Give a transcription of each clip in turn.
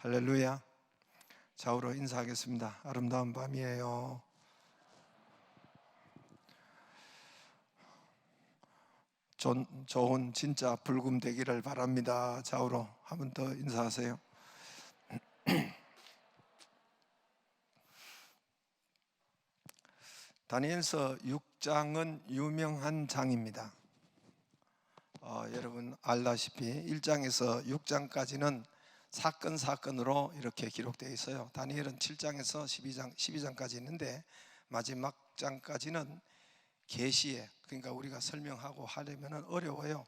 할렐루야. 좌우로 인사하겠습니다. 아름다운 밤이에요. 좋은 진짜 불금 되기를 바랍니다. 좌우로 한 번 더 인사하세요. 다니엘서 6장은 유명한 장입니다. 여러분 알다시피 1장에서 6장까지는 사건으로 이렇게 기록되어 있어요. 다니엘은 7장에서 12장까지 있는데 마지막 장까지는 계시에, 그러니까 우리가 설명하고 하려면 어려워요.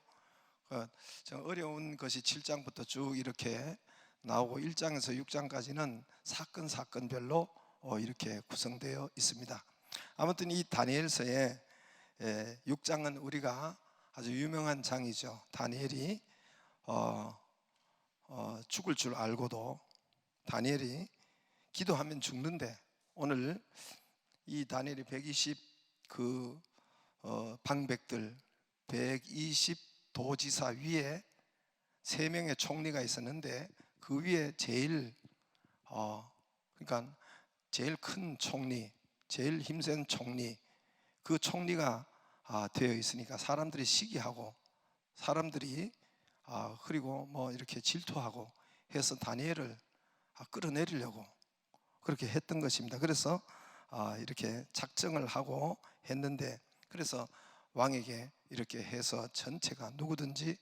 좀 어려운 것이 7장부터 쭉 이렇게 나오고 1장에서 6장까지는 사건별로 이렇게 구성되어 있습니다. 아무튼 이 다니엘서의 6장은 우리가 아주 유명한 장이죠. 다니엘이 죽을 줄 알고도 다니엘이 기도하면 죽는데, 오늘 이 다니엘이 120 방백들 120 도지사 위에 3명의 총리가 있었는데, 그 위에 그러니까 제일 큰 총리, 제일 힘센 총리, 그 총리가 되어 있으니까 사람들이 시기하고 사람들이 그리고 뭐 이렇게 질투하고 해서 다니엘을 끌어내리려고 그렇게 했던 것입니다. 그래서 이렇게 작정을 하고 했는데, 그래서 왕에게 이렇게 해서 전체가 누구든지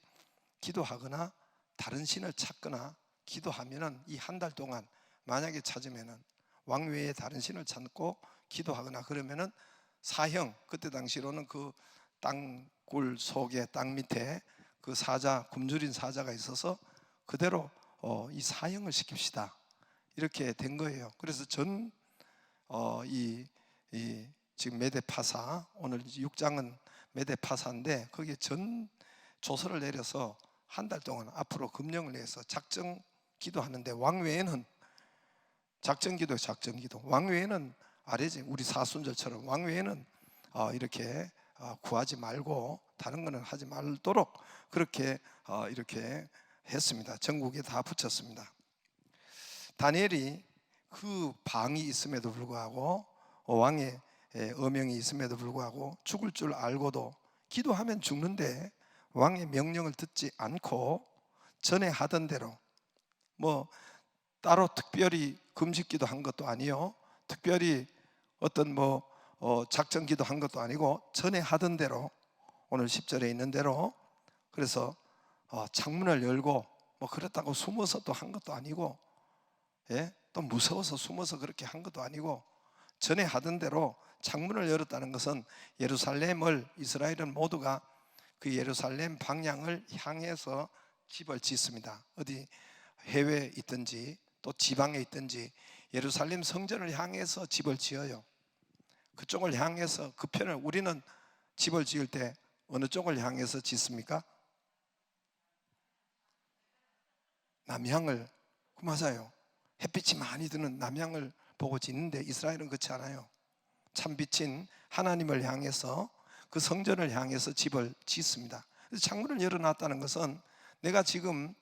기도하거나 다른 신을 찾거나 기도하면은 이 한 달 동안 만약에 찾으면은 왕 외에 다른 신을 찾고 기도하거나 그러면은 사형, 그때 당시로는 그 땅굴 속에 땅 밑에 그 사자, 굶주린 사자가 있어서 그대로 이 사형을 시킵시다, 이렇게 된 거예요. 그래서 지금 메데파사, 오늘 6장은 메데파사인데 거기에 전 조서를 내려서 한 달 동안 앞으로 금령을 내서 작정 기도하는데, 왕 외에는 작정 기도, 왕 외에는 아래지 우리 사순절처럼 왕 외에는 이렇게 구하지 말고 다른 거는 하지 말도록 그렇게 이렇게 했습니다. 전국에 다 붙였습니다. 다니엘이 그 방이 있음에도 불구하고, 왕의 어명이 있음에도 불구하고 죽을 줄 알고도 기도하면 죽는데 왕의 명령을 듣지 않고 전에 하던 대로, 뭐 따로 특별히 금식기도 한 것도 아니요, 특별히 어떤 작정기도 한 것도 아니고 전에 하던 대로, 오늘 10절에 있는 대로, 그래서 창문을 열고 뭐 그렇다고 숨어서 또 한 것도 아니고, 또 무서워서 숨어서 그렇게 한 것도 아니고, 전에 하던 대로 창문을 열었다는 것은 예루살렘을, 이스라엘은 모두가 그 예루살렘 방향을 향해서 집을 짓습니다. 어디 해외에 있든지 또 지방에 있든지 예루살렘 성전을 향해서 집을 지어요. 그쪽을 향해서, 그 편을, 우리는 집을 지을 때 어느 쪽을 향해서 짓습니까? 남향을. 맞아요. 햇빛이 많이 드는 남향을 보고 짓는데 이스라엘은 그렇지 않아요. 참빛인 하나님을 향해서, 그 성전을 향해서 집을 짓습니다. 그래서 창문을 열어놨다는 것은 내가 지금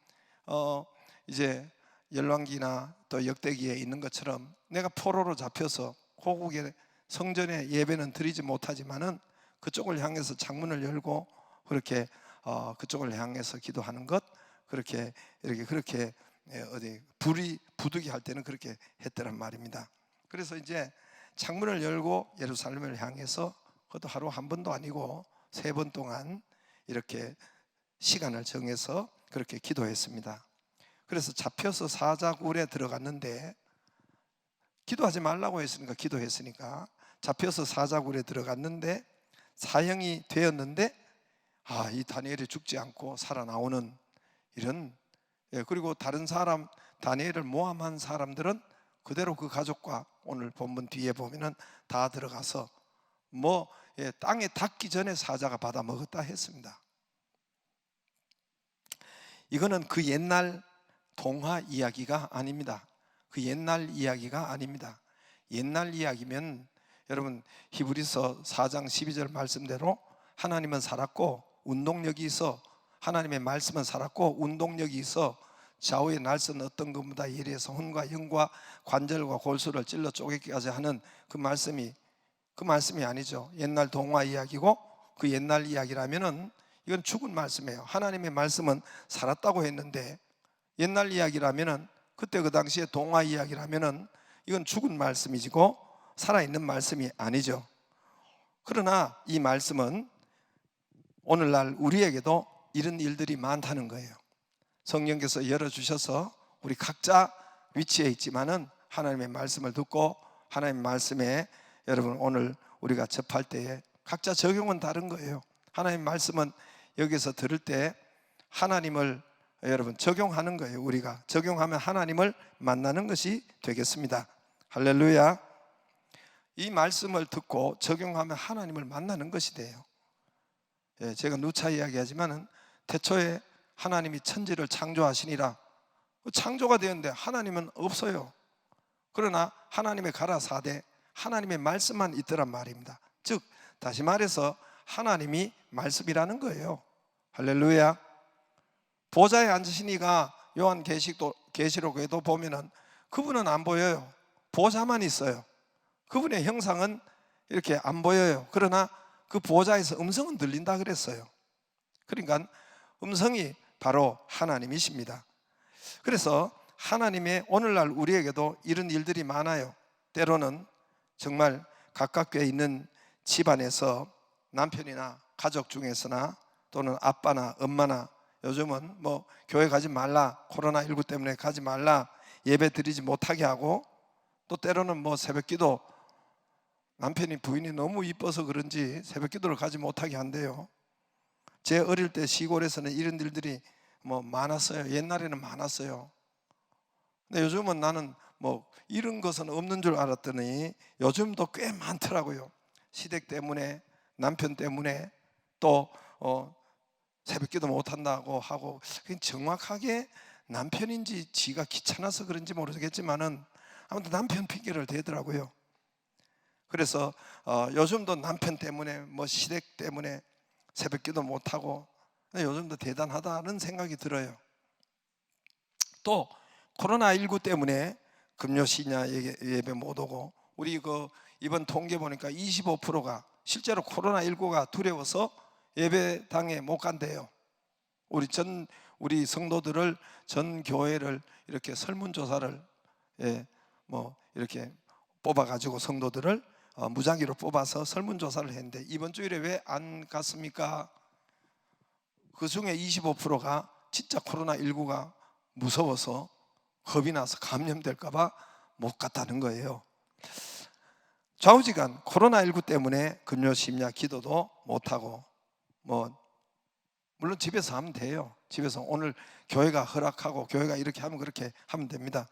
이제 열왕기나 또 역대기에 있는 것처럼 내가 포로로 잡혀서 고국의 성전에 예배는 드리지 못하지만은 그쪽을 향해서 창문을 열고 그렇게 그쪽을 향해서 기도하는 것, 그렇게 어디 불이 부득이 할 때는 그렇게 했더란 말입니다. 그래서 이제 창문을 열고 예루살렘을 향해서, 그것도 하루 한 번도 아니고 3번 동안 이렇게 시간을 정해서 그렇게 기도했습니다. 그래서 잡혀서 사자굴에 들어갔는데, 기도하지 말라고 했으니까 기도했으니까 잡혀서 사자굴에 들어갔는데 사형이 되었는데, 이 다니엘이 죽지 않고 살아나오는 이런, 그리고 다른 사람, 다니엘을 모함한 사람들은 그대로 그 가족과 오늘 본문 뒤에 보면은 다 들어가서 땅에 닿기 전에 사자가 받아 먹었다 했습니다. 이거는 그 옛날 동화 이야기가 아닙니다. 그 옛날 이야기가 아닙니다. 옛날 이야기면 여러분 히브리서 4장 12절 말씀대로 하나님은 살았고 운동력이 있어, 하나님의 말씀은 살았고 운동력이 있어 좌우의 날선 어떤 것보다 예리해서 혼과 영과 관절과 골수를 찔러 쪼개기까지 하는 그 말씀이 아니죠. 옛날 동화 이야기고, 그 옛날 이야기라면은 이건 죽은 말씀이에요. 하나님의 말씀은 살았다고 했는데, 옛날 이야기라면은, 그때 그 당시에 동화 이야기라면은 이건 죽은 말씀이지고 살아있는 말씀이 아니죠. 그러나 이 말씀은 오늘날 우리에게도 이런 일들이 많다는 거예요. 성령께서 열어주셔서 우리 각자 위치에 있지만은 하나님의 말씀을 듣고 하나님의 말씀에 여러분 오늘 우리가 접할 때에 각자 적용은 다른 거예요. 하나님의 말씀은 여기서 들을 때 하나님을 여러분 적용하는 거예요. 우리가 적용하면 하나님을 만나는 것이 되겠습니다. 할렐루야. 이 말씀을 듣고 적용하면 하나님을 만나는 것이 돼요. 제가 누차 이야기하지만은 태초에 하나님이 천지를 창조하시니라. 창조가 되었는데 하나님은 없어요. 그러나 하나님의 가라사대 하나님의 말씀만 있더란 말입니다. 즉 다시 말해서 하나님이 말씀이라는 거예요. 할렐루야. 보좌에 앉으시니가 요한계시록에도 보면은 그분은 안 보여요. 보좌만 있어요. 그분의 형상은 이렇게 안 보여요. 그러나 그 보좌에서 음성은 들린다 그랬어요. 그러니까 음성이 바로 하나님이십니다. 그래서 하나님의 오늘날 우리에게도 이런 일들이 많아요. 때로는 정말 가깝게 있는 집안에서 남편이나 가족 중에서나 또는 아빠나 엄마나 요즘은 뭐 교회 가지 말라, 코로나19 때문에 가지 말라, 예배 드리지 못하게 하고, 또 때로는 뭐 새벽기도 남편이 부인이 너무 이뻐서 그런지 새벽기도를 가지 못하게 한대요. 제 어릴 때 시골에서는 이런 일들이 뭐 많았어요. 옛날에는 많았어요. 근데 요즘은 나는 뭐 이런 것은 없는 줄 알았더니 요즘도 꽤 많더라고요. 시댁 때문에, 남편 때문에, 또 새벽기도 못한다고 하고, 정확하게 남편인지 지가 귀찮아서 그런지 모르겠지만은 아무튼 남편 핑계를 대더라고요. 그래서 요즘도 남편 때문에 뭐 시댁 때문에 새벽기도 못하고, 요즘도 대단하다는 생각이 들어요. 또 코로나19 때문에 금요시냐 예배 못 오고, 우리 이번 통계 보니까 25%가 실제로 코로나19가 두려워서 예배당에 못 간대요. 우리 성도들을, 전 교회를 이렇게 설문조사를 뭐 이렇게 뽑아가지고 성도들을 무작위로 뽑아서 설문조사를 했는데 이번 주일에 왜 안 갔습니까? 그 중에 25%가 진짜 코로나19가 무서워서 겁이 나서 감염될까봐 못 갔다는 거예요. 좌우지간 코로나19 때문에 금요 심야 기도도 못하고, 뭐 물론 집에서 하면 돼요. 집에서 오늘 교회가 허락하고 교회가 이렇게 하면 그렇게 하면 됩니다.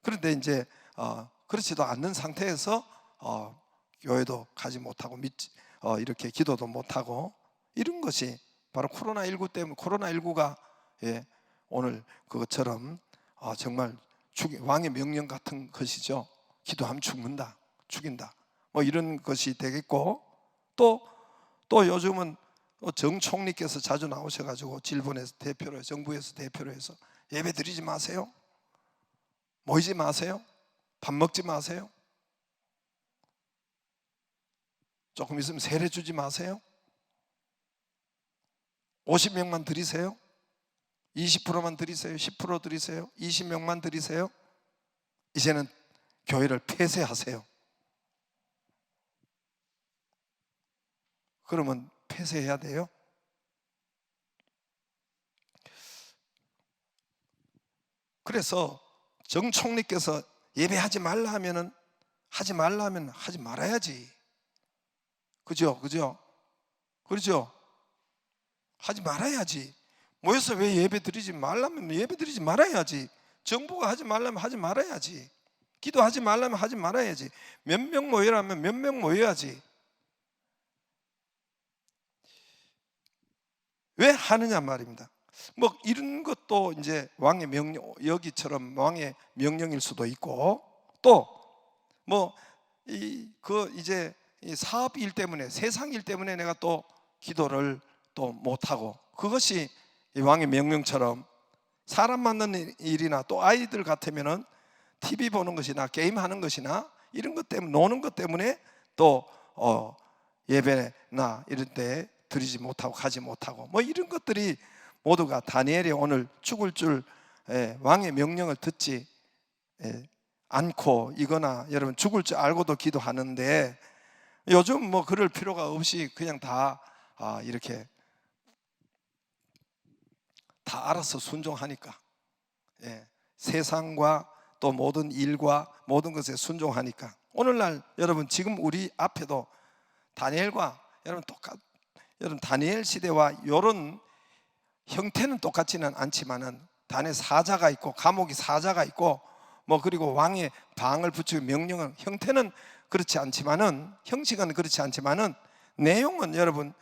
그런데 이제 그렇지도 않는 상태에서 교회도 가지 못하고 이렇게 기도도 못하고, 이런 것이 바로 코로나19 때문에, 코로나19가 오늘 그것처럼 정말 왕의 명령 같은 것이죠. 기도하면 죽인다 뭐 이런 것이 되겠고, 또 요즘은 정 총리께서 자주 나오셔가지고 질본에서 대표로, 정부에서 대표로 해서 예배 드리지 마세요, 모이지 마세요, 밥 먹지 마세요, 조금 있으면 세례 주지 마세요, 50명만 드리세요, 20%만 드리세요, 10% 드리세요, 20명만 드리세요. 이제는 교회를 폐쇄하세요. 그러면 폐쇄해야 돼요? 그래서 정 총리께서 예배하지 말라 하면은 하지 말아야지. 그죠? 하지 말아야지. 모여서 왜 예배 드리지 말라면 예배 드리지 말아야지. 정부가 하지 말라면 하지 말아야지. 기도하지 말라면 하지 말아야지. 몇 명 모여라면 몇 명 모여야지. 왜 하느냐 말입니다. 뭐 이런 것도 이제 왕의 명령, 여기처럼 왕의 명령일 수도 있고, 또 뭐 이제 이 사업 일 때문에, 세상 일 때문에 내가 또 기도를 또 못하고, 그것이 이 왕의 명령처럼 사람 만나는 일이나 또 아이들 같으면은 TV 보는 것이나 게임하는 것이나 이런 것 때문에, 노는 것 때문에 또 예배나 이런 때 드리지 못하고 가지 못하고 뭐 이런 것들이 모두가 다니엘이 오늘 죽을 줄 왕의 명령을 듣지 않고 이거나 여러분 죽을 줄 알고도 기도하는데 요즘 뭐 그럴 필요가 없이 그냥 다 이렇게 다 알아서 순종하니까 세상과 또 모든 일과 모든 것에 순종하니까 오늘날 여러분 지금 우리 앞에도 다니엘과 여러분 다니엘 시대와 이런 형태는 똑같지는 않지만은 단에 사자가 있고 감옥이 사자가 있고 뭐 그리고 왕의 방을 붙이고 명령은 형태는 그렇지 않지만은 형식은 그렇지 않지만은 내용은 여러분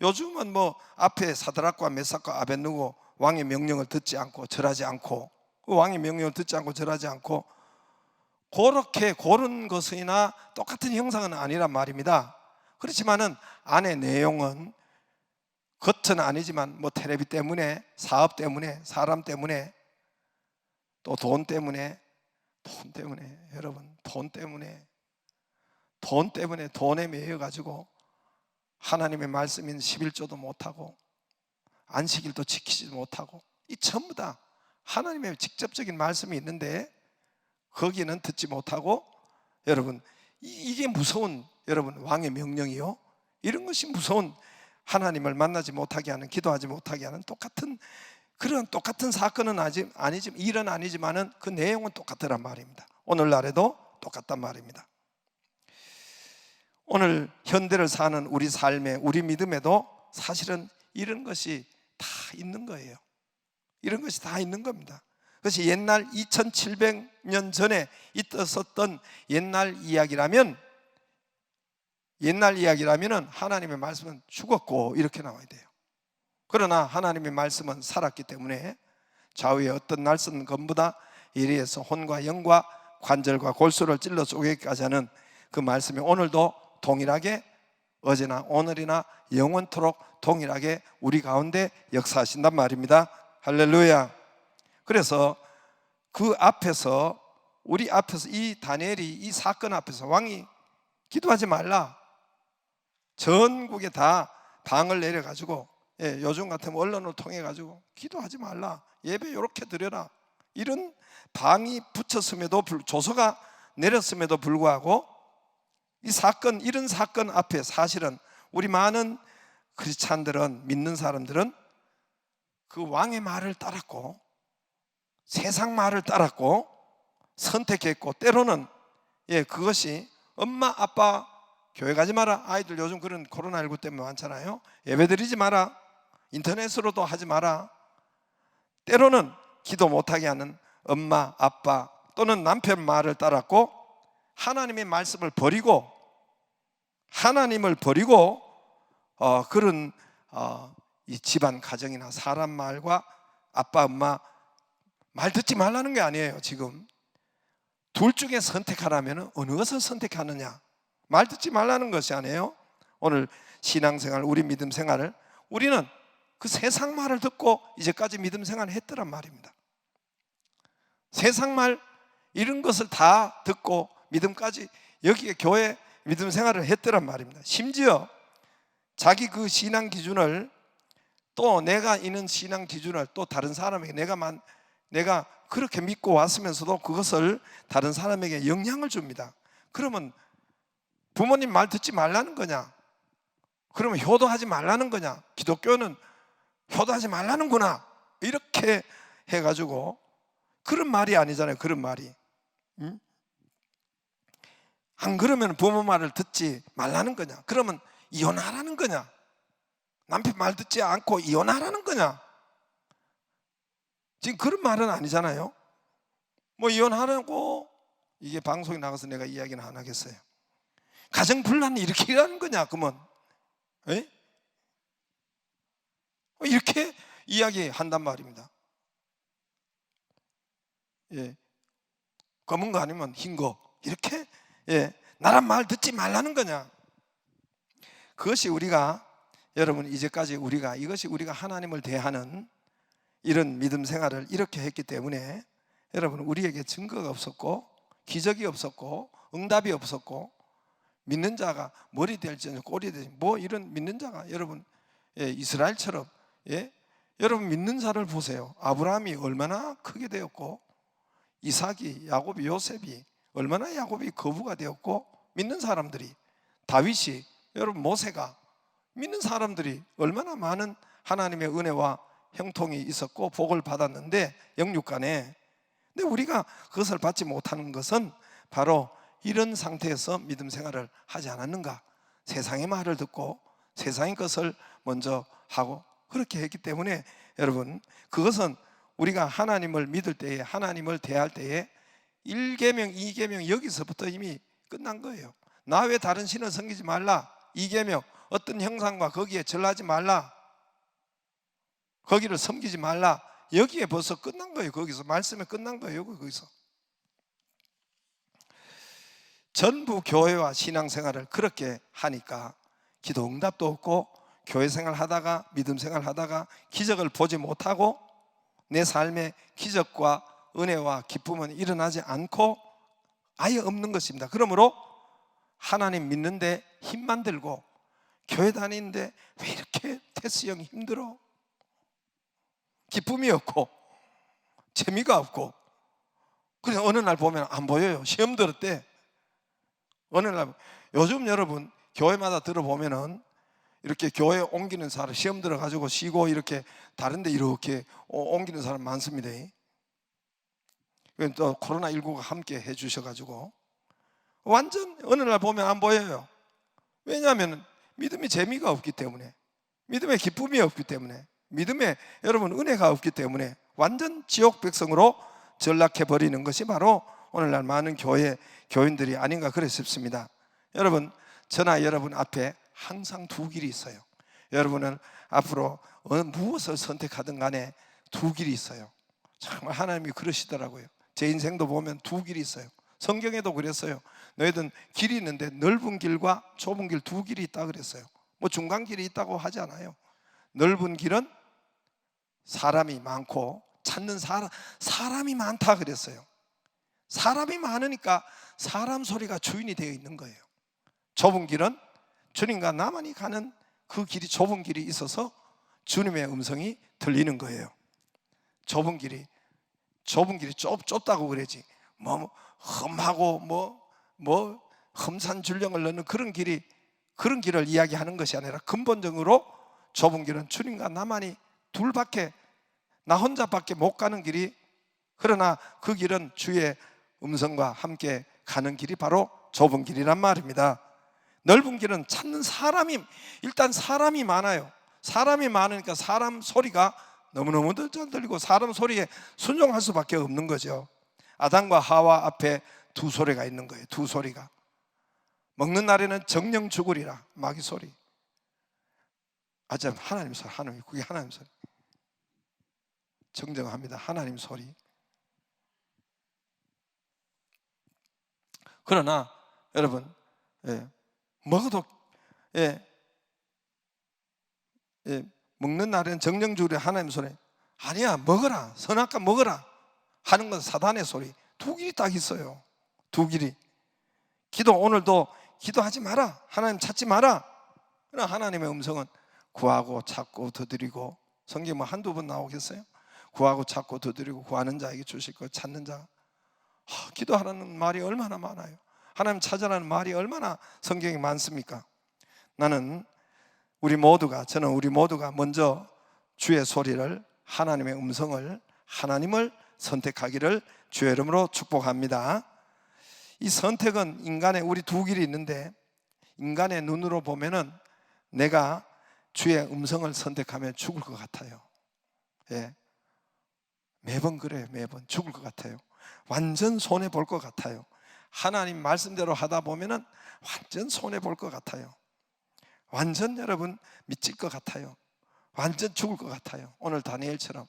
요즘은 뭐 앞에 사드락과 메삭과 아벳느고 왕의 명령을 듣지 않고 절하지 않고 왕의 명령을 듣지 않고 절하지 않고 그렇게 그런 것이나 똑같은 형상은 아니란 말입니다. 그렇지만은 안의 내용은 겉은 아니지만 뭐 텔레비 때문에 사업 때문에 사람 때문에 또 돈 때문에 여러분 돈 때문에 돈에 매여 가지고 하나님의 말씀인 11조도 못하고 안식일도 지키지 못하고 이 전부 다 하나님의 직접적인 말씀이 있는데 거기는 듣지 못하고 여러분 이게 무서운 여러분 왕의 명령이요 이런 것이 무서운 하나님을 만나지 못하게 하는 기도하지 못하게 하는 그런 똑같은 사건은 아니지만 일은 아니지만은 그 내용은 똑같더란 말입니다. 오늘날에도 똑같단 말입니다. 오늘 현대를 사는 우리 삶에 우리 믿음에도 사실은 이런 것이 다 있는 거예요. 이런 것이 다 있는 겁니다. 그것이 옛날 2700년 전에 있었던 옛날 이야기라면 하나님의 말씀은 죽었고 이렇게 나와야 돼요. 그러나 하나님의 말씀은 살았기 때문에 좌우에 어떤 날선 검보다 이리에서 혼과 영과 관절과 골수를 찔러 쪼개기까지 하는 그 말씀이 오늘도 동일하게 어제나 오늘이나 영원토록 동일하게 우리 가운데 역사하신단 말입니다. 할렐루야. 그래서 그 앞에서 우리 앞에서 이 다니엘이 이 사건 앞에서 왕이 기도하지 말라 전국에 다 방을 내려가지고 요즘 같으면 언론을 통해 가지고 기도하지 말라 예배 이렇게 드려라 이런 방이 붙였음에도 조서가 내렸음에도 불구하고 이런 사건 앞에 사실은 우리 많은 크리스찬들은 믿는 사람들은 그 왕의 말을 따랐고 세상 말을 따랐고 선택했고 때로는 그것이 엄마 아빠 교회 가지 마라 아이들 요즘 그런 코로나19 때문에 많잖아요. 예배 드리지 마라 인터넷으로도 하지 마라 때로는 기도 못하게 하는 엄마 아빠 또는 남편 말을 따랐고 하나님의 말씀을 버리고 그런 이 집안 가정이나 사람 말과 아빠 엄마 말 듣지 말라는 게 아니에요. 지금 둘 중에 선택하라면 어느 것을 선택하느냐 말 듣지 말라는 것이 아니에요. 오늘 신앙생활 우리 믿음 생활을 우리는 그 세상 말을 듣고 이제까지 믿음 생활을 했더란 말입니다. 세상 말 이런 것을 다 듣고 믿음까지 여기에 교회 믿음 생활을 했더란 말입니다. 심지어 자기 그 신앙 기준을 또 내가 있는 신앙 기준을 또 다른 사람에게 내가 그렇게 믿고 왔으면서도 그것을 다른 사람에게 영향을 줍니다. 그러면 부모님 말 듣지 말라는 거냐? 그러면 효도하지 말라는 거냐? 기독교는 효도하지 말라는구나 이렇게 해가지고 그런 말이 아니잖아요. 그런 말이 안 그러면 부모 말을 듣지 말라는 거냐? 그러면 이혼하라는 거냐? 남편 말 듣지 않고 이혼하라는 거냐? 지금 그런 말은 아니잖아요. 뭐 이혼하라고 이게 방송에 나가서 내가 이야기는 안 하겠어요. 가정 분란을 일으키라는 거냐? 그러면 이렇게 이야기한단 말입니다. 검은 거 아니면 흰 거 이렇게 나란 말 듣지 말라는 거냐? 그것이 우리가 여러분 이제까지 이것이 우리가 하나님을 대하는 이런 믿음 생활을 이렇게 했기 때문에 여러분, 우리에게 증거가 없었고 기적이 없었고 응답이 없었고, 믿는 자가 머리 될지 꼬리 될지 뭐 이런 믿는 자가, 여러분, 이스라엘처럼, 여러분 믿는 자를 보세요. 아브라함이 얼마나 크게 되었고, 이삭이, 야곱이, 요셉이 얼마나 야곱이 거부가 되었고, 믿는 사람들이, 다윗이, 여러분 모세가, 믿는 사람들이 얼마나 많은 하나님의 은혜와 형통이 있었고 복을 받았는데 영육간에. 근데 우리가 그것을 받지 못하는 것은 바로 이런 상태에서 믿음 생활을 하지 않았는가? 세상의 말을 듣고 세상의 것을 먼저 하고 그렇게 했기 때문에, 여러분, 그것은 우리가 하나님을 믿을 때에, 하나님을 대할 때에 1계명, 2계명 여기서부터 이미 끝난 거예요. 나 외 다른 신을 섬기지 말라. 2계명, 어떤 형상과 거기에 절하지 말라, 거기를 섬기지 말라. 여기에 벌써 끝난 거예요. 거기서 말씀에 끝난 거예요. 거기서 전부 교회와 신앙생활을 그렇게 하니까 기도 응답도 없고, 교회 생활 하다가 믿음 생활 하다가 기적을 보지 못하고 내 삶에 기적과 은혜와 기쁨은 일어나지 않고 아예 없는 것입니다. 그러므로 하나님 믿는데 힘만 들고 교회 다니는데 왜 이렇게 테스 형이 힘들어? 기쁨이 없고 재미가 없고. 그래서 어느 날 보면 안 보여요. 시험 들었대. 어느 날, 요즘 여러분 교회마다 들어보면은 이렇게 교회 옮기는 사람, 시험 들어가지고 쉬고 이렇게 다른데 이렇게 옮기는 사람 많습니다. 또 코로나19가 함께 해주셔가지고 완전 어느 날 보면 안 보여요. 왜냐하면 믿음의 재미가 없기 때문에, 믿음의 기쁨이 없기 때문에, 믿음에 여러분 은혜가 없기 때문에 완전 지옥 백성으로 전락해 버리는 것이 바로 오늘날 많은 교인들이 아닌가 그래 싶습니다. 여러분, 저나 여러분 앞에 항상 두 길이 있어요. 여러분은 앞으로 무엇을 선택하든 간에 두 길이 있어요. 정말 하나님이 그러시더라고요. 제 인생도 보면 두 길이 있어요. 성경에도 그랬어요. 너희들은 길이 있는데 넓은 길과 좁은 길 두 길이 있다 그랬어요. 뭐 중간 길이 있다고 하지 않아요. 넓은 길은 사람이 많고 찾는 사람이 많다 그랬어요. 사람이 많으니까 사람 소리가 주인이 되어 있는 거예요. 좁은 길은 주님과 나만이 가는 그 길이, 좁은 길이 있어서 주님의 음성이 들리는 거예요. 좁은 길이 좁다고 그러지, 뭐 험하고 뭐 험산줄령을 넣는 그런 길을 이야기하는 것이 아니라, 근본적으로 좁은 길은 주님과 나만이 둘밖에, 나 혼자밖에 못 가는 길이, 그러나 그 길은 주의 음성과 함께 가는 길이 바로 좁은 길이란 말입니다. 넓은 길은 찾는 일단 사람이 많아요. 사람이 많으니까 사람 소리가 너무너무 잘 들리고 사람 소리에 순종할 수밖에 없는 거죠. 아담과 하와 앞에 두 소리가 있는 거예요. 두 소리가. 먹는 날에는 정령 죽으리라, 마귀 소리. 하나님 소리, 그게 하나님 소리. 정정합니다. 하나님 소리. 그러나 여러분, 먹어도 먹는 날에는 정령 죽으리라, 하나님 소리. 아니야, 먹어라, 선악과 먹어라 하는 건 사단의 소리. 두 길이 딱 있어요. 두 길이. 오늘도 기도하지 마라, 하나님 찾지 마라. 그러나 하나님의 음성은 구하고 찾고 두드리고, 성경 뭐 한두 번 나오겠어요? 구하고 찾고 두드리고 구하는 자에게 주실 것, 찾는 자. 기도하라는 말이 얼마나 많아요. 하나님 찾아라는 말이 얼마나 성경에 많습니까? 저는 우리 모두가 먼저 주의 소리를, 하나님의 음성을, 하나님을 선택하기를 주의 이름으로 축복합니다. 이 선택은 우리 두 길이 있는데, 인간의 눈으로 보면은 내가 주의 음성을 선택하면 죽을 것 같아요. 매번 그래요. 매번 죽을 것 같아요. 완전 손해 볼 것 같아요. 하나님 말씀대로 하다 보면은 완전 손해 볼 것 같아요. 완전 여러분 미칠 것 같아요. 완전 죽을 것 같아요. 오늘 다니엘처럼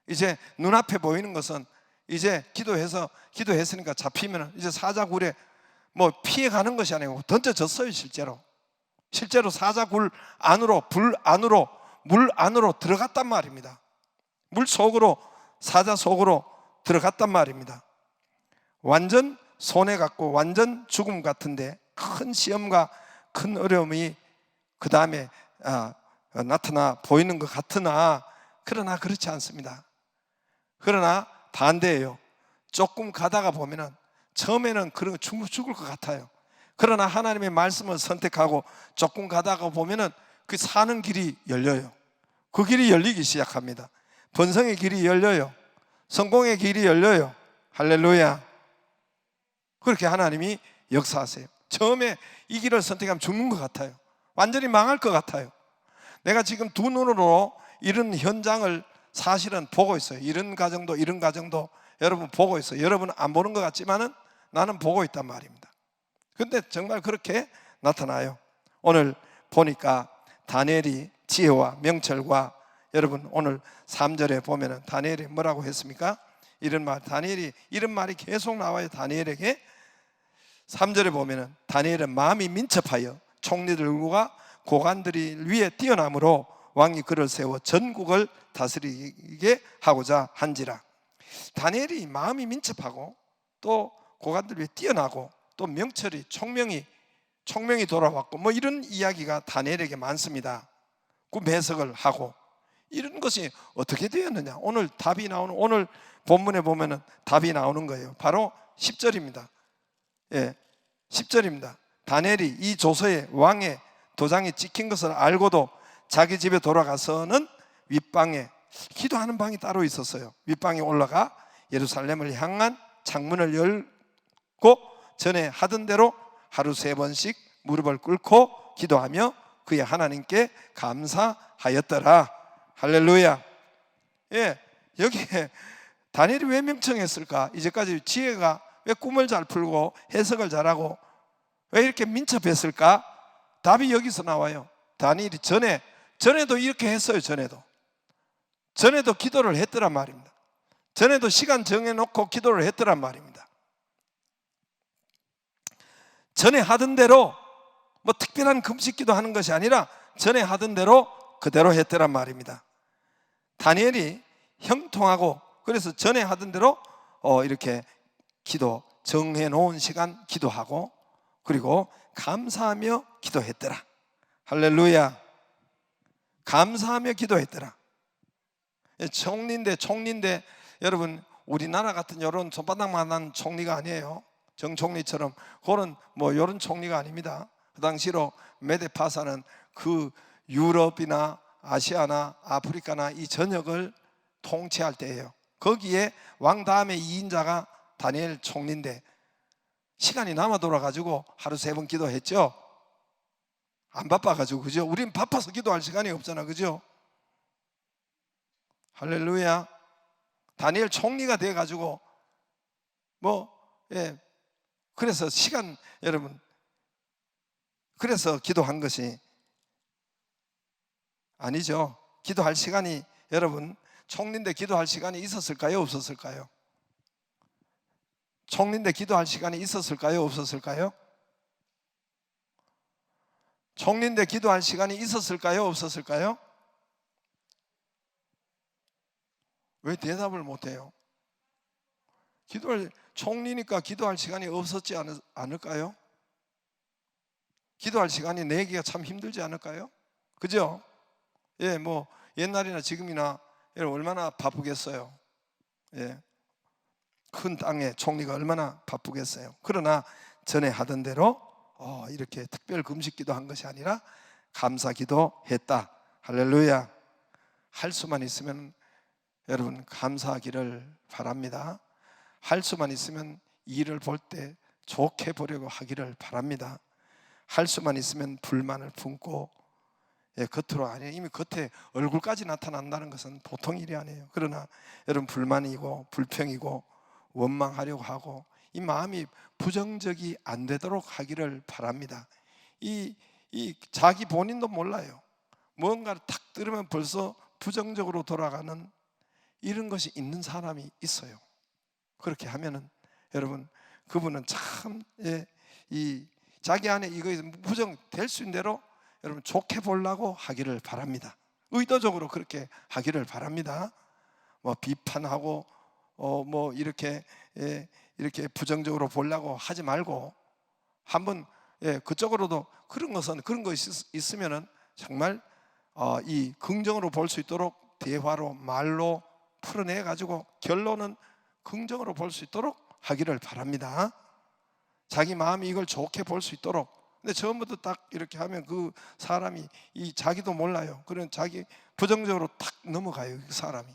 이제 눈앞에 보이는 것은, 이제 기도했으니까 잡히면 이제 사자굴에 뭐 피해가는 것이 아니고 던져졌어요. 실제로 사자굴 안으로, 불 안으로, 물 안으로 들어갔단 말입니다. 물 속으로, 사자 속으로 들어갔단 말입니다. 완전 손해 같고 완전 죽음 같은데, 큰 시험과 큰 어려움이 그 다음에 나타나 보이는 것 같으나, 그러나 그렇지 않습니다. 그러나 반대예요. 조금 가다가 보면은 처음에는 그런 거 죽을 것 같아요. 그러나 하나님의 말씀을 선택하고 조금 가다가 보면은 그 사는 길이 열려요. 그 길이 열리기 시작합니다. 번성의 길이 열려요. 성공의 길이 열려요. 할렐루야. 그렇게 하나님이 역사하세요. 처음에 이 길을 선택하면 죽는 것 같아요. 완전히 망할 것 같아요. 내가 지금 두 눈으로 이런 현장을 사실은 보고 있어요. 이런 가정도 여러분 보고 있어요. 여러분은 안 보는 것 같지만은 나는 보고 있단 말입니다. 근데 정말 그렇게 나타나요. 오늘 보니까 다니엘이 지혜와 명철과, 여러분 오늘 3절에 보면은 다니엘이 뭐라고 했습니까? 다니엘이 이런 말이 계속 나와요. 다니엘에게 3절에 보면은 다니엘은 마음이 민첩하여 총리들과 고관들이 위에 뛰어남으로 왕이 그를 세워 전국을 다스리게 하고자 한지라. 다니엘이 마음이 민첩하고 또 고관들 위에 뛰어나고 또 명철이 총명이 돌아왔고 뭐 이런 이야기가 다니엘에게 많습니다. 그 매석을 하고 이런 것이 어떻게 되었느냐? 오늘 답이 나오는, 오늘 본문에 보면은 답이 나오는 거예요. 바로 10절입니다. 예, 10절입니다. 다니엘이 이 조서에 왕의 도장이 찍힌 것을 알고도 자기 집에 돌아가서는 윗방에, 기도하는 방이 따로 있었어요. 윗방에 올라가 예루살렘을 향한 창문을 열고 전에 하던 대로 하루 3번씩 무릎을 꿇고 기도하며 그의 하나님께 감사하였더라. 할렐루야. 예, 여기에 다니엘이 왜 명청했을까? 이제까지 지혜가 왜 꿈을 잘 풀고 해석을 잘하고 왜 이렇게 민첩했을까? 답이 여기서 나와요. 다니엘이 전에도 이렇게 했어요. 전에도 기도를 했더란 말입니다. 전에도 시간 정해놓고 기도를 했더란 말입니다. 전에 하던 대로 뭐 특별한 금식 기도하는 것이 아니라 전에 하던 대로 그대로 했더란 말입니다. 다니엘이 형통하고, 그래서 전에 하던 대로 이렇게 기도 정해놓은 시간 기도하고, 그리고 감사하며 기도했더라. 할렐루야. 감사하며 기도했더라. 총리인데 여러분 우리나라 같은 이런 손바닥만한 총리가 아니에요. 정총리처럼 그런 뭐 이런 총리가 아닙니다. 그 당시로 메데파사는 그 유럽이나 아시아나 아프리카나 이 전역을 통치할 때예요. 거기에 왕 다음에 2인자가 다니엘 총리인데 시간이 남아 돌아가지고 하루 3번 기도했죠. 안 바빠가지고, 그죠? 우린 바빠서 기도할 시간이 없잖아, 그죠? 할렐루야. 다니엘 총리가 돼가지고 그래서 여러분 그래서 기도한 것이 아니죠. 기도할 시간이, 여러분 총리인데 기도할 시간이 있었을까요? 없었을까요? 총리인데 기도할 시간이 있었을까요? 없었을까요? 총리인데 기도할 시간이 있었을까요? 없었을까요? 왜 대답을 못해요? 총리니까 기도할 시간이 없었지 않을까요? 기도할 시간이 내기가 참 힘들지 않을까요? 그죠? 예, 뭐 옛날이나 지금이나 얼마나 바쁘겠어요. 예, 큰 땅의 총리가 얼마나 바쁘겠어요. 그러나 전에 하던 대로 이렇게 특별 금식기도 한 것이 아니라 감사기도 했다. 할렐루야. 할 수만 있으면 여러분 감사하기를 바랍니다. 할 수만 있으면 일을 볼 때 좋게 보려고 하기를 바랍니다. 할 수만 있으면 불만을 품고, 겉으로 아니에요. 이미 겉에 얼굴까지 나타난다는 것은 보통 일이 아니에요. 그러나 여러분 불만이고 불평이고 원망하려고 하고 이 마음이 부정적이 안 되도록 하기를 바랍니다. 이 자기 본인도 몰라요. 뭔가를 탁 들으면 벌써 부정적으로 돌아가는 이런 것이 있는 사람이 있어요. 그렇게 하면은 여러분 그분은 참 이 자기 안에 이거 부정될 수 있는 대로 여러분 좋게 보려고 하기를 바랍니다. 의도적으로 그렇게 하기를 바랍니다. 뭐 비판하고 뭐 이렇게 이렇게 부정적으로 보려고 하지 말고 한번 그쪽으로도 그런 거 있으면은 정말 이 긍정으로 볼 수 있도록 대화로 말로 풀어내 가지고 결론은 긍정으로 볼 수 있도록 하기를 바랍니다. 자기 마음이 이걸 좋게 볼 수 있도록. 근데 처음부터 딱 이렇게 하면 그 사람이 자기도 몰라요. 그런 자기 부정적으로 탁 넘어가요. 그 사람이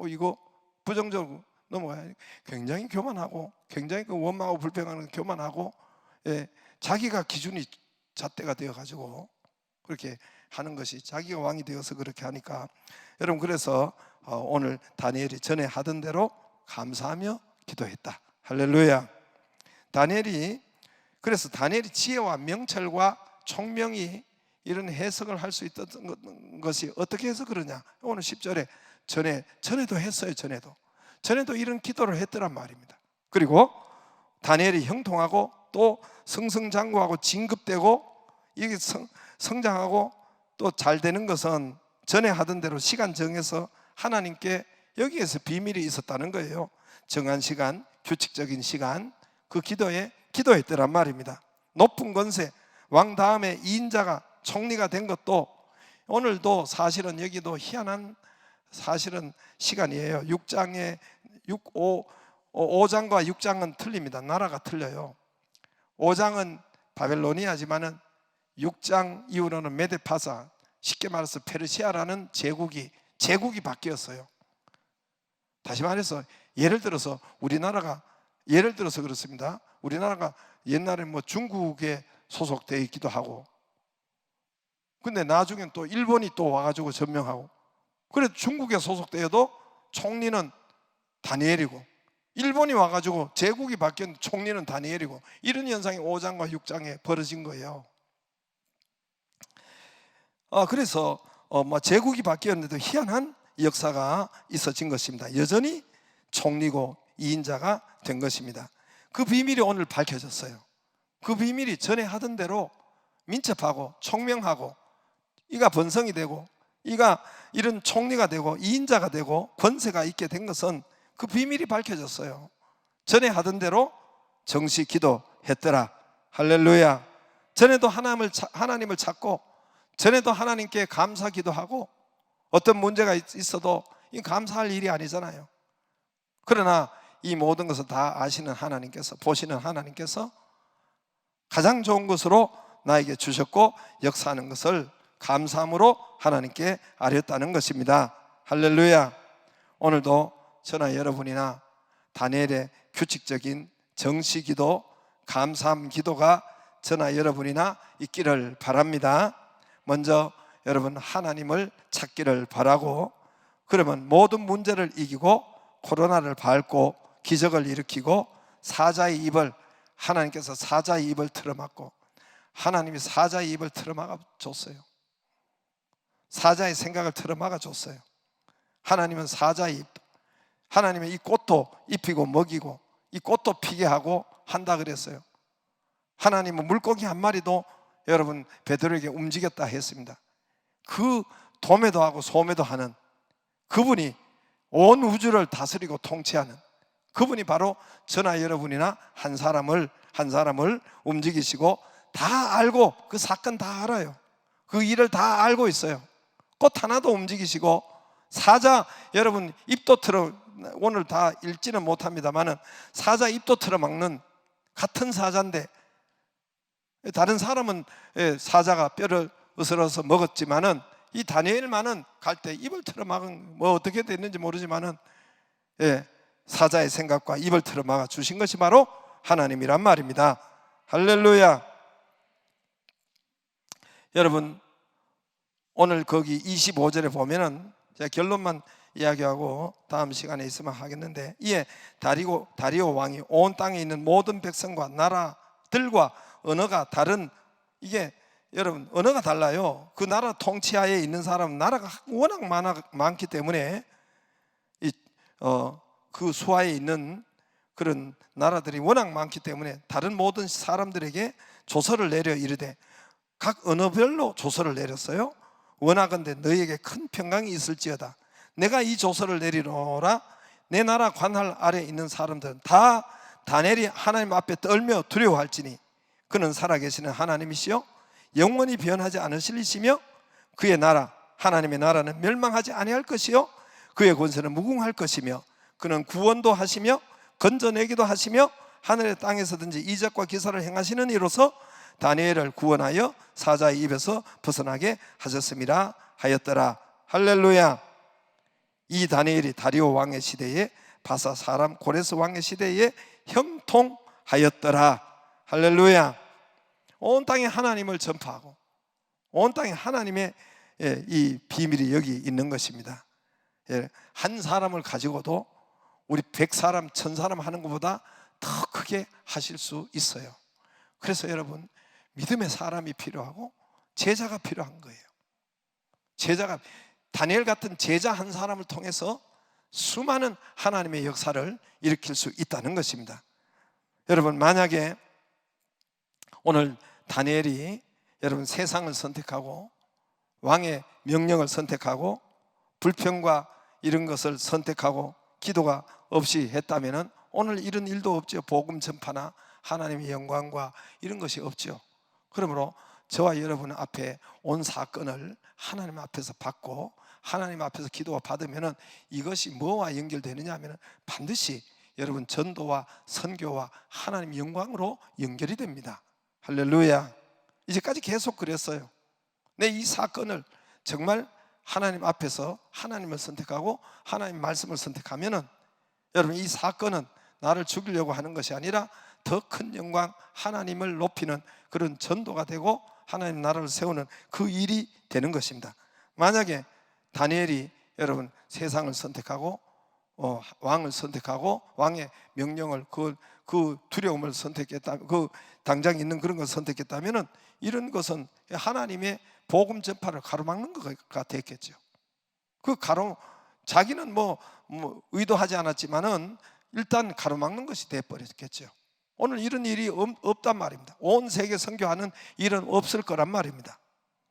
이거 부정적으로 넘어가요. 굉장히 교만하고 굉장히 그 원망하고 불평하는 교만하고 자기가 기준이 잣대가 되어 가지고 그렇게 하는 것이 자기가 왕이 되어서 그렇게 하니까 여러분, 그래서 오늘 다니엘이 전에 하던 대로 감사하며 기도했다. 할렐루야. 그래서 다니엘이 지혜와 명철과 총명이 이런 해석을 할 수 있던 것이 어떻게 해서 그러냐. 오늘 10절에 전에도 했어요. 전에도 이런 기도를 했더란 말입니다. 그리고 다니엘이 형통하고 또 승승장구하고 진급되고 이게 성장하고 또 잘 되는 것은 전에 하던 대로 시간 정해서 하나님께 여기에서 비밀이 있었다는 거예요. 정한 시간, 규칙적인 시간, 그 기도에 기도했더란 말입니다. 높은 권세, 왕 다음에 2인자가 총리가 된 것도 오늘도 사실은 여기도 희한한 사실은 시간이에요. 5장과 6장은 틀립니다. 나라가 틀려요. 5장은 바벨로니아지만은 6장 이후로는 메데파사, 쉽게 말해서 페르시아라는 제국이 바뀌었어요. 다시 말해서 예를 들어서 그렇습니다. 우리나라가 옛날에 뭐 중국에 소속되어 있기도 하고, 근데 나중엔 또 일본이 또 와가지고 점령하고, 그래도 중국에 소속되어도 총리는 다니엘이고, 일본이 와가지고 제국이 바뀌었는데 총리는 다니엘이고, 이런 현상이 5장과 6장에 벌어진 거예요. 그래서 제국이 바뀌었는데도 희한한 역사가 있어진 것입니다. 여전히 총리고 2인자가 된 것입니다. 그 비밀이 오늘 밝혀졌어요. 그 비밀이 전에 하던 대로 민첩하고 총명하고 이가 번성이 되고 이가 이런 총리가 되고 2인자가 되고 권세가 있게 된 것은 그 비밀이 밝혀졌어요. 전에 하던 대로 정시 기도했더라. 할렐루야. 전에도 하나님을 찾고 전에도 하나님께 감사 기도하고 어떤 문제가 있어도 이 감사할 일이 아니잖아요. 그러나 이 모든 것을 다 아시는 하나님께서, 보시는 하나님께서 가장 좋은 것으로 나에게 주셨고 역사하는 것을 감사함으로 하나님께 아뢰었다는 것입니다. 할렐루야. 오늘도 저나 여러분이나 다니엘의 규칙적인 정시기도, 감사함 기도가 저나 여러분이나 있기를 바랍니다. 먼저 여러분 하나님을 찾기를 바라고, 그러면 모든 문제를 이기고 코로나를 밟고 기적을 일으키고 사자의 입을, 하나님께서 사자의 입을 틀어막고, 하나님이 사자의 입을 틀어막아 줬어요. 사자의 생각을 틀어막아 줬어요. 하나님은 사자의 입, 하나님은 이 꽃도 입히고 먹이고 이 꽃도 피게 하고 한다 그랬어요. 하나님은 물고기 한 마리도 여러분 베드로에게 움직였다 했습니다. 그 도매도 하고 소매도 하는 그분이 온 우주를 다스리고 통치하는 그분이 바로 저나 여러분이나 한 사람을 움직이시고 다 알고, 그 사건 다 알아요. 그 일을 다 알고 있어요. 꽃 하나도 움직이시고, 사자 여러분 입도 오늘 다 읽지는 못합니다만은 사자 입도 틀어막는 같은 사자인데, 다른 사람은 사자가 뼈를 으스러서 먹었지만은 이 다니엘만은 갈 때 입을 틀어막은, 뭐 어떻게 됐는지 모르지만은 사자의 생각과 입을 틀어막아 주신 것이 바로 하나님이란 말입니다. 할렐루야. 여러분 오늘 거기 25절에 보면은 제가 결론만 이야기하고 다음 시간에 있으면 하겠는데, 이에 다리오 왕이 온 땅에 있는 모든 백성과 나라들과 언어가 다른, 이게 여러분 언어가 달라요. 그 나라 통치하에 있는 사람은 나라가 워낙 많기 때문에 그 수하에 있는 그런 나라들이 워낙 많기 때문에 다른 모든 사람들에게 조서를 내려 이르되, 각 언어별로 조서를 내렸어요. 원하건대 너희에게 큰 평강이 있을지어다. 내가 이 조서를 내리노라. 내 나라 관할 아래 있는 사람들은 다 다니엘이 하나님 앞에 떨며 두려워할지니 그는 살아계시는 하나님이시요 영원히 변하지 않으실 이시며 그의 나라 하나님의 나라는 멸망하지 아니할 것이요 그의 권세는 무궁할 것이며 그는 구원도 하시며 건져내기도 하시며 하늘의 땅에서든지 이적과 기사를 행하시는 이로서 다니엘을 구원하여 사자의 입에서 벗어나게 하셨음이라 하였더라. 할렐루야. 이 다니엘이 다리오 왕의 시대에 바사 사람 고레스 왕의 시대에 형통하였더라. 할렐루야. 온 땅에 하나님을 전파하고 온 땅에 하나님의 이 비밀이 여기 있는 것입니다. 한 사람을 가지고도 우리 100사람 1000사람 하는 것보다 더 크게 하실 수 있어요. 그래서 여러분, 믿음의 사람이 필요하고 제자가 필요한 거예요. 제자가, 다니엘 같은 제자 한 사람을 통해서 수많은 하나님의 역사를 일으킬 수 있다는 것입니다. 여러분, 만약에 오늘 다니엘이 여러분 세상을 선택하고 왕의 명령을 선택하고 불평과 이런 것을 선택하고 기도가 없이 했다면 오늘 이런 일도 없죠. 복음 전파나 하나님의 영광과 이런 것이 없죠. 그러므로 저와 여러분 앞에 온 사건을 하나님 앞에서 받고 하나님 앞에서 기도가 받으면 이것이 뭐와 연결되느냐 하면 반드시 여러분 전도와 선교와 하나님 영광으로 연결이 됩니다. 할렐루야. 이제까지 계속 그랬어요. 내 이 사건을 정말 하나님 앞에서 하나님을 선택하고 하나님 말씀을 선택하면은 여러분 이 사건은 나를 죽이려고 하는 것이 아니라 더 큰 영광 하나님을 높이는 그런 전도가 되고 하나님 나라를 세우는 그 일이 되는 것입니다. 만약에 다니엘이 여러분 세상을 선택하고 왕을 선택하고 왕의 명령을 그 두려움을 선택했다면 그 당장 있는 그런 것을 선택했다면은 이런 것은 하나님의 복음 전파를 가로막는 것가 됐겠죠. 자기는 뭐 의도하지 않았지만은 일단 가로막는 것이 돼버렸겠죠. 오늘 이런 일이 없단 말입니다. 온 세계 선교하는 일은 없을 거란 말입니다.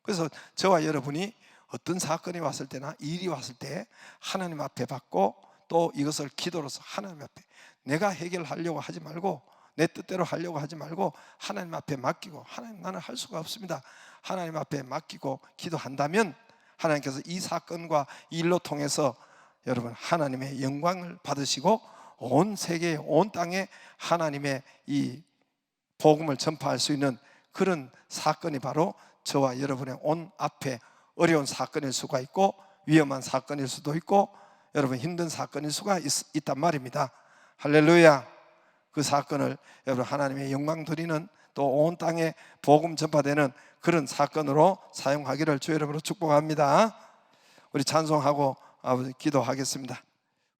그래서 저와 여러분이 어떤 사건이 왔을 때나 일이 왔을 때 하나님 앞에 받고 또 이것을 기도로서 하나님 앞에 내가 해결하려고 하지 말고 내 뜻대로 하려고 하지 말고 하나님 앞에 맡기고 하나님 나는 할 수가 없습니다. 하나님 앞에 맡기고 기도한다면 하나님께서 이 사건과 이 일로 통해서 여러분 하나님의 영광을 받으시고 온 세계 온 땅에 하나님의 이 복음을 전파할 수 있는 그런 사건이 바로 저와 여러분의 온 앞에 어려운 사건일 수가 있고 위험한 사건일 수도 있고 여러분 힘든 사건일 수가 있단 말입니다. 할렐루야. 그 사건을 여러분 하나님의 영광 드리는 또 온 땅에 복음 전파되는 그런 사건으로 사용하기를 주 여러분으로 축복합니다. 우리 찬송하고 아버지 기도하겠습니다.